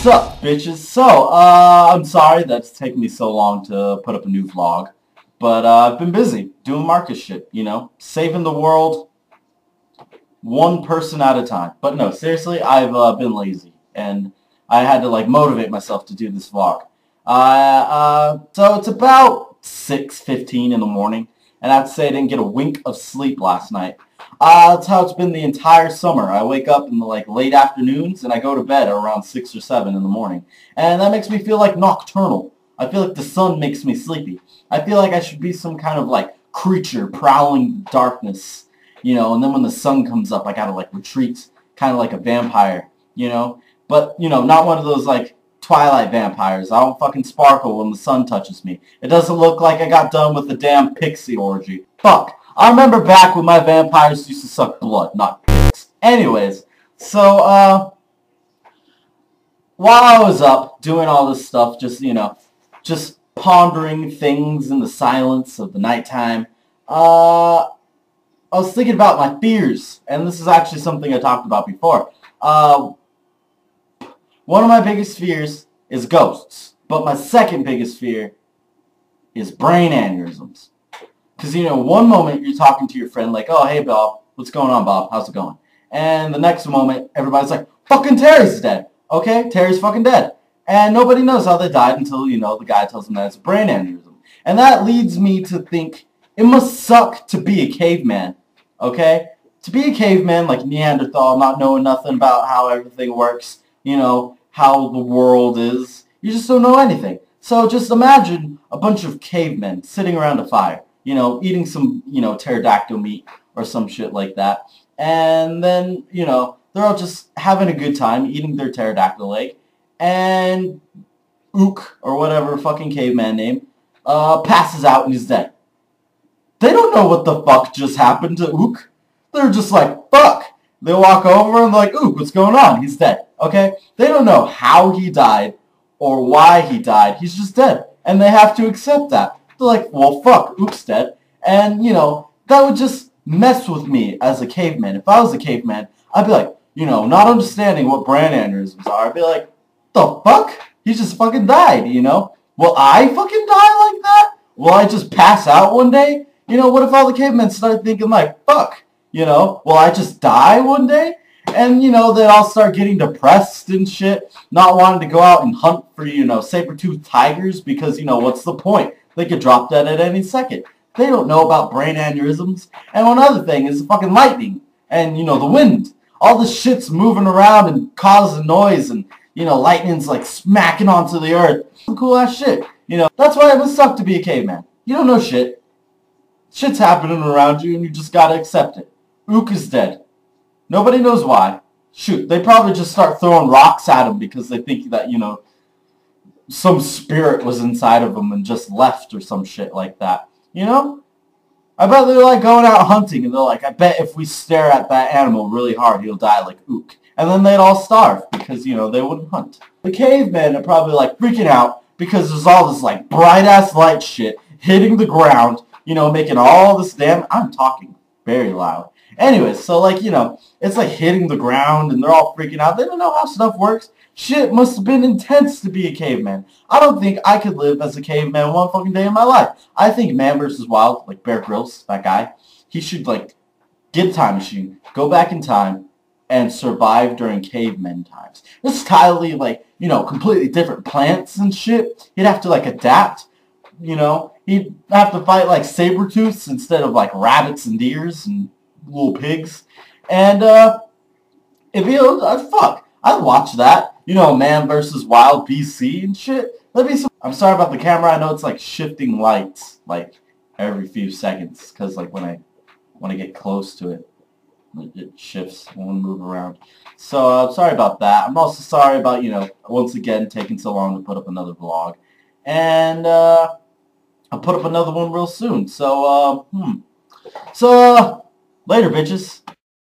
What's up, bitches? So, I'm sorry that's taken me so long to put up a new vlog, but I've been busy doing Marcus shit, you know, saving the world one person at a time. But no, seriously, I've been lazy, and I had to, like, motivate myself to do this vlog. So it's about 6:15 in the morning, and I have to say I didn't get a wink of sleep last night. That's how it's been the entire summer. I wake up in the late afternoons and I go to bed around 6 or 7 in the morning. And that makes me feel like nocturnal. I feel like the sun makes me sleepy. I feel like I should be some kind of creature prowling darkness, you know, and then when the sun comes up I gotta retreat, kind of like a vampire, you know? But, you know, not one of those Twilight vampires. I don't fucking sparkle when the sun touches me. It doesn't look like I got done with the damn pixie orgy. Fuck. I remember back when my vampires used to suck blood, not dicks. Anyways, so, while I was up doing all this stuff, just pondering things in the silence of the nighttime, I was thinking about my fears, and this is actually something I talked about before. One of my biggest fears is ghosts, but my second biggest fear is brain aneurysms. Because, you know, one moment you're talking to your friend like, oh, hey, Bob, what's going on, Bob? How's it going? And the next moment, everybody's like, fucking Terry's dead. Okay, Terry's fucking dead. And nobody knows how they died until, you know, the guy tells them that it's a brain aneurysm. And that leads me to think it must suck to be a caveman, okay? To be a caveman like Neanderthal, not knowing nothing about how everything works, you know, how the world is. You just don't know anything. So just imagine a bunch of cavemen sitting around a fire. You know, eating some, you know, pterodactyl meat or some shit like that. And then, you know, they're all just having a good time eating their pterodactyl leg. And Ook, or whatever fucking caveman name, passes out and is dead. They don't know what the fuck just happened to Ook. They're just like, fuck. They walk over and they're like, Ook, what's going on? He's dead. Okay? They don't know how he died or why he died. He's just dead. And they have to accept that. They're like, well, fuck, Ook's dead. And, you know, that would just mess with me as a caveman. If I was a caveman, I'd be like, you know, not understanding what brain aneurysms are. I'd be like, the fuck? He just fucking died, you know? Will I fucking die like that? Will I just pass out one day? You know, what if all the cavemen start thinking like, fuck, you know, will I just die one day? And, you know, they all start getting depressed and shit, not wanting to go out and hunt for, you know, saber-toothed tigers because, you know, what's the point? They could drop dead at any second. They don't know about brain aneurysms. And one other thing is fucking lightning. And, you know, the wind. All this shit's moving around and causing noise. And, you know, lightning's like smacking onto the earth. Some cool ass shit. You know, that's why it must suck to be a caveman. You don't know shit. Shit's happening around you and you just gotta accept it. Ook is dead. Nobody knows why. Shoot, they probably just start throwing rocks at him because they think that, you know, some spirit was inside of them and just left or some shit like that. You know? I bet they're like going out hunting and they're like, I bet if we stare at that animal really hard, he'll die like Ook. And then they'd all starve because, you know, they wouldn't hunt. The cavemen are probably like freaking out because there's all this like bright ass light shit hitting the ground, you know, making all this damn... I'm talking very loud. Anyways, so like, you know, it's like hitting the ground and they're all freaking out. They don't know how stuff works. Shit must have been intense to be a caveman. I don't think I could live as a caveman one fucking day in my life. I think Man vs. Wild, like Bear Grylls, that guy, he should, like, get a time machine, go back in time, and survive during caveman times. This is entirely, like, you know, completely different plants and shit. He'd have to, like, adapt, you know. He'd have to fight, like, saber-tooths instead of, like, rabbits and deers and little pigs. And, if he was, fuck, I'd watch that. You know, Man vs. Wild BC and shit. That'd be some... I'm sorry about the camera. I know it's like shifting lights like every few seconds because like when I get close to it, it shifts when I move around. So I'm sorry about that. I'm also sorry about, you know, once again taking so long to put up another vlog. And I'll put up another one real soon. So later, bitches.